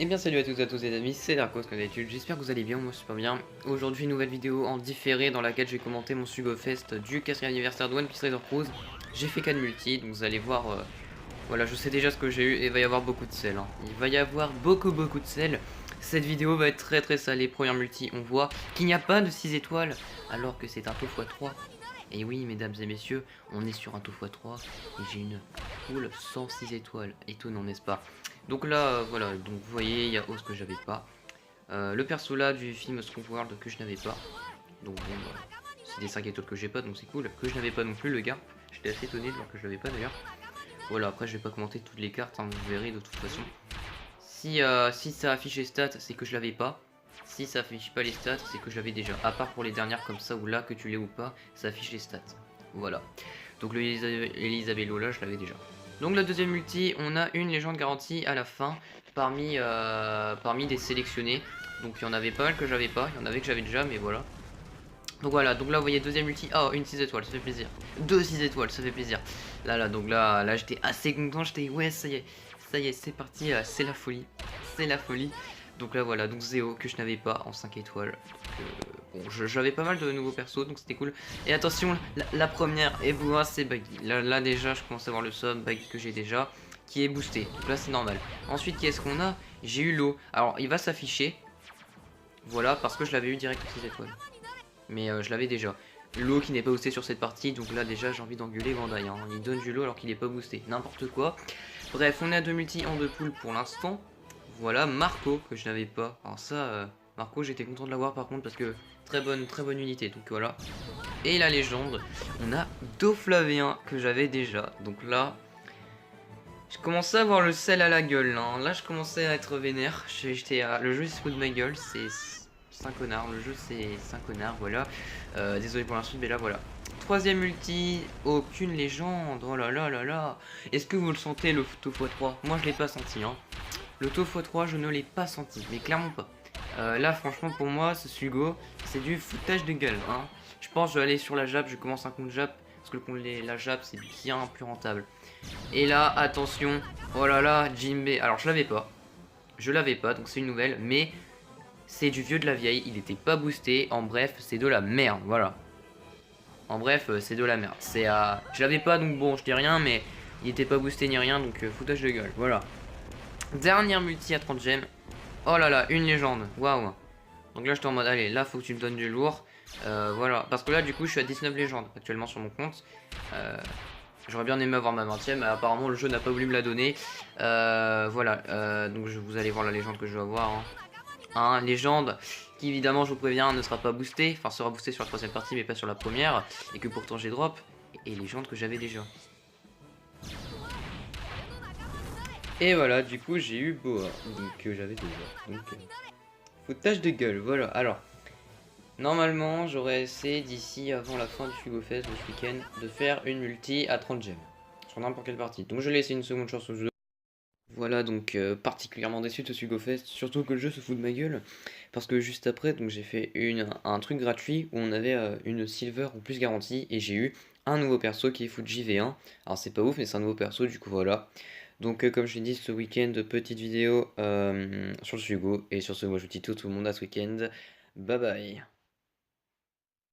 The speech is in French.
Eh bien salut à tous les amis, c'est Darkos comme d'habitude, j'espère que vous allez bien, moi super bien. Aujourd'hui une nouvelle vidéo en différé dans laquelle je vais commenter mon Sugo Fest du 4ème anniversaire de One Piece Razor Cruise. J'ai fait 4 multi, donc vous allez voir, voilà je sais déjà ce que j'ai eu et il va y avoir beaucoup de sel. Il va y avoir beaucoup de sel. Cette vidéo va être très salée, première multi, on voit qu'il n'y a pas de 6 étoiles alors que c'est un taux x3. Et oui mesdames et messieurs, on est sur un taux x3 et j'ai une poule 106 étoiles, étonnant n'est-ce pas? Donc là, voilà, donc vous voyez, il y a Oz que j'avais pas. Le perso là du film Strong World que je n'avais pas. Donc bon, bah, c'est des 5 étoiles que j'ai pas, donc c'est cool. Que je n'avais pas non plus le gars. J'étais assez étonné de voir que je l'avais pas d'ailleurs. Voilà, après je vais pas commenter toutes les cartes, hein, vous verrez de toute façon. Si ça affiche les stats, c'est que je l'avais pas. Si ça affiche pas les stats, c'est que je l'avais déjà. À part pour les dernières comme ça, ou là, que tu l'aies ou pas, ça affiche les stats. Voilà. Donc le Elisabeth là, je l'avais déjà. Donc la deuxième multi, on a une légende garantie à la fin, parmi des sélectionnés. Donc il y en avait pas mal que j'avais pas, il y en avait que j'avais déjà, mais voilà. Donc voilà, donc là vous voyez deuxième multi, oh une 6 étoiles, ça fait plaisir. Deux 6 étoiles, ça fait plaisir. Donc là j'étais assez content, j'étais ouais ça y est, c'est parti, c'est la folie, c'est la folie. Donc là voilà, donc Zéo que je n'avais pas en 5 étoiles. Bon, j'avais pas mal de nouveaux persos, donc c'était cool. Et attention, la première, et vous voir c'est Baggy. Là déjà je commence à voir le sub Baggy que j'ai déjà, qui est boosté. Donc là c'est normal. Ensuite qu'est-ce qu'on a? J'ai eu l'eau. Alors il va s'afficher. Voilà, parce que je l'avais eu direct aux 6 étoiles. Mais je l'avais déjà. L'eau qui n'est pas boosté sur cette partie, donc là déjà j'ai envie d'engueuler Vandai. Il donne du lot alors qu'il n'est pas boosté, n'importe quoi. Bref, on a deux multi en deux poules pour l'instant. Voilà, Marco que je n'avais pas. Alors ça, Marco j'étais content de l'avoir par contre parce que très bonne unité, donc voilà. Et la légende, on a Doflavien que j'avais déjà. Donc là, je commençais à avoir le sel à la gueule. Là je commençais à être vénère. Le jeu il se fout de ma gueule, c'est 5 connards, le jeu c'est 5 connards, voilà. Désolé pour l'insulte, mais là voilà. Troisième ulti, aucune légende, oh là là là là. Est-ce que vous le sentez le taux x3? Moi je l'ai pas senti, hein. Le taux x3 je ne l'ai pas senti, mais clairement pas. Là franchement pour moi ce Sugo c'est du foutage de gueule, hein. Je pense que je vais aller sur la Jap, je commence un compte Jap, parce que la Jap c'est bien plus rentable. Et là attention, oh là là, Jimbe, alors je l'avais pas, donc c'est une nouvelle, mais c'est du vieux de la vieille, il était pas boosté, en bref, c'est de la merde, voilà. En bref, c'est de la merde. Je l'avais pas, donc bon, je dis rien, mais il était pas boosté ni rien, donc foutage de gueule, voilà. Dernière multi à 30 gemmes. Oh là là, une légende, waouh. Donc là, j'étais en mode, allez, là, faut que tu me donnes du lourd. Voilà, parce que là, du coup, je suis à 19 légendes actuellement sur mon compte. J'aurais bien aimé avoir ma 20ème, mais apparemment, le jeu n'a pas voulu me la donner. Voilà, donc vous allez voir la légende que je vais avoir, hein. Légende qui évidemment je vous préviens ne sera pas boostée, enfin sera boostée sur la troisième partie mais pas sur la première, et que pourtant j'ai drop, et légende que j'avais déjà. Et voilà, du coup j'ai eu Boa, donc que j'avais déjà, donc foutage de gueule, voilà. Alors, normalement j'aurais essayé d'ici avant la fin du Fugo Fest de ce week-end de faire une multi à 30 gemmes, sur n'importe quelle partie, donc je l'ai essayé une seconde chance au jeu. Voilà, donc particulièrement déçu de ce Sugo Fest, surtout que le jeu se fout de ma gueule, parce que juste après, donc j'ai fait un truc gratuit où on avait une silver en plus garantie, et j'ai eu un nouveau perso qui est Fuji V1. Alors c'est pas ouf, mais c'est un nouveau perso, du coup voilà. Donc comme je l'ai dit, ce week-end, petite vidéo sur le Sugo, et sur ce, moi je vous dis tout le monde à ce week-end. Bye bye.